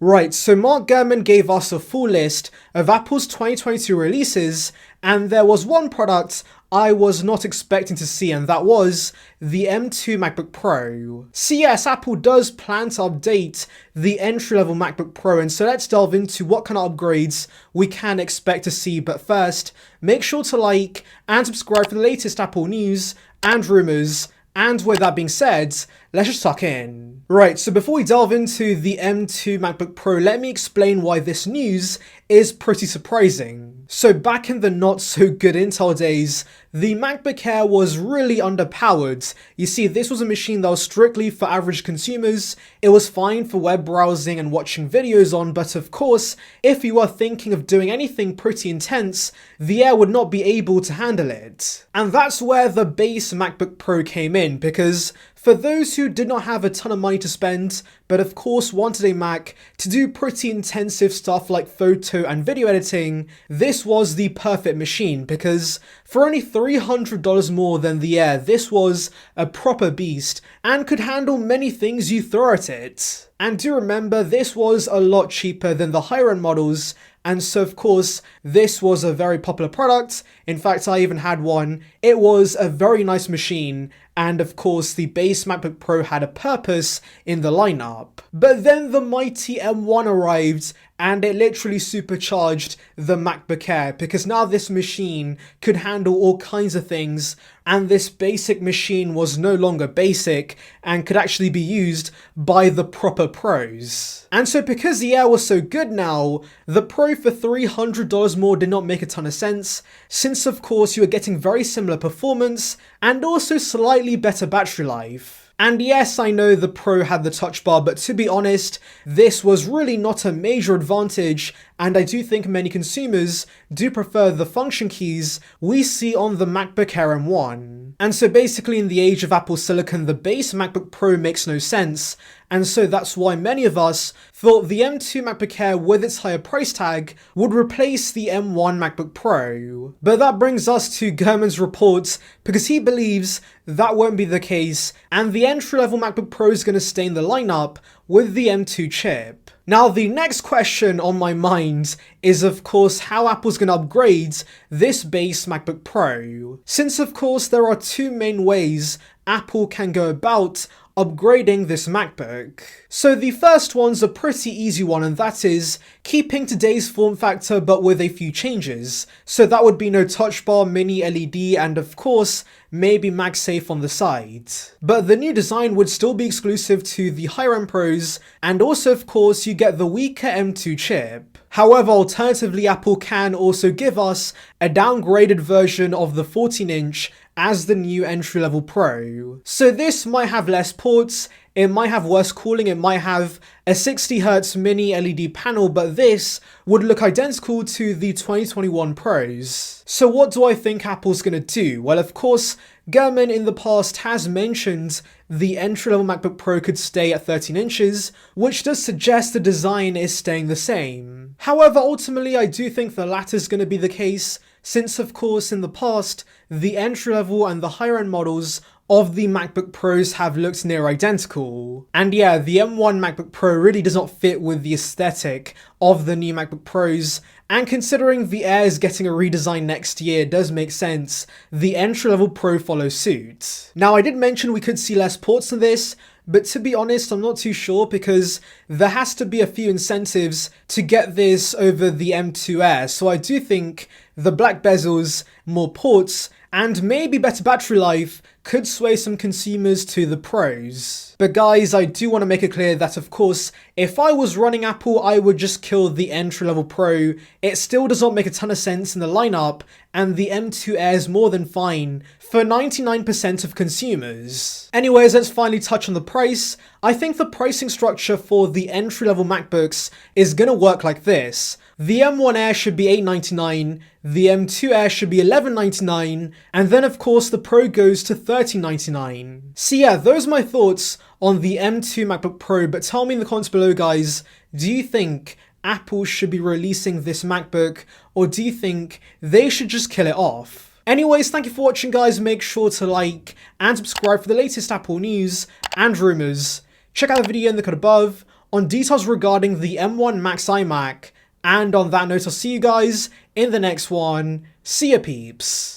Right, so Mark Gurman gave us a full list of Apple's 2022 releases, and there was one product I was not expecting to see, and that was the M2 MacBook Pro. So yes, Apple does plan to update the entry-level MacBook Pro, and so let's delve into what kind of upgrades we can expect to see. But first, make sure to like and subscribe for the latest Apple news and rumors. And with that being said, let's just tuck in. Right, so before we delve into the M2 MacBook Pro, let me explain why this news is pretty surprising. So back in the not so good Intel days, the MacBook Air was really underpowered. You see, this was a machine that was strictly for average consumers. It was fine for web browsing and watching videos on, but of course, if you are thinking of doing anything pretty intense, the Air would not be able to handle it. And that's where the base MacBook Pro came in, because for those who did not have a ton of money to spend, but of course wanted a Mac to do pretty intensive stuff like photo and video editing, this was the perfect machine, because for only $300 more than the Air, this was a proper beast and could handle many things you throw at it. And do remember, this was a lot cheaper than the higher end models, and so of course this was a very popular product. In fact, I even had one. It was a very nice machine, and of course the base MacBook Pro had a purpose in the lineup. But then the mighty M1 arrived, and it literally supercharged the MacBook Air, because now this machine could handle all kinds of things, and this basic machine was no longer basic and could actually be used by the proper pros. And so because the Air was so good now, the Pro for $300 more did not make a ton of sense, since of course you were getting very similar performance and also slightly better battery life. And yes, I know the Pro had the touch bar, but to be honest, this was really not a major advantage, and I do think many consumers do prefer the function keys we see on the MacBook Air M1. And so basically in the age of Apple Silicon, the base MacBook Pro makes no sense, and so that's why many of us thought the M2 MacBook Air with its higher price tag would replace the M1 MacBook Pro. But that brings us to Gurman's reports, because he believes that won't be the case, and the entry-level MacBook Pro is going to stay in the lineup with the M2 chip. Now, the next question on my mind is of course how Apple's going to upgrade this base MacBook Pro. Since of course there are two main ways Apple can go about upgrading this MacBook. So the first one's a pretty easy one, and that is keeping today's form factor but with a few changes. So that would be no touch bar, mini LED, and of course maybe MagSafe on the side. But the new design would still be exclusive to the higher end Pros, and also of course you get the weaker M2 chip. However, alternatively, Apple can also give us a downgraded version of the 14-inch as the new entry-level Pro. So this might have less ports, it might have worse cooling, it might have a 60Hz mini LED panel, but this would look identical to the 2021 Pros. So what do I think Apple's gonna do? Well, of course, Gurman in the past has mentioned the entry-level MacBook Pro could stay at 13 inches, which does suggest the design is staying the same. However, ultimately I do think the latter is going to be the case, since of course in the past, the entry-level and the higher-end models of the MacBook Pros have looked near identical. And yeah, the M1 MacBook Pro really does not fit with the aesthetic of the new MacBook Pros, and considering the Air is getting a redesign next year, it does make sense the entry-level Pro follows suit. Now, I did mention we could see less ports than this, but to be honest, I'm not too sure, because there has to be a few incentives to get this over the M2 Air. So I do think the black bezels, more ports, and maybe better battery life could sway some consumers to the Pros. But guys, I do want to make it clear that of course, if I was running Apple, I would just kill the entry-level Pro. It still does not make a ton of sense in the lineup, and the M2 Air is more than fine for 99% of consumers. Anyways, let's finally touch on the price. I think the pricing structure for the entry-level MacBooks is gonna work like this. The M1 Air should be $899, the M2 Air should be $1199, and then of course the Pro goes to $1399. So yeah, those are my thoughts on the M2 MacBook Pro, but tell me in the comments below guys, do you think Apple should be releasing this MacBook, or do you think they should just kill it off? Anyways, thank you for watching guys, make sure to like and subscribe for the latest Apple news and rumors. Check out the video in the card above. on details regarding the M1 Max iMac. And on that note, I'll see you guys in the next one. See ya, peeps.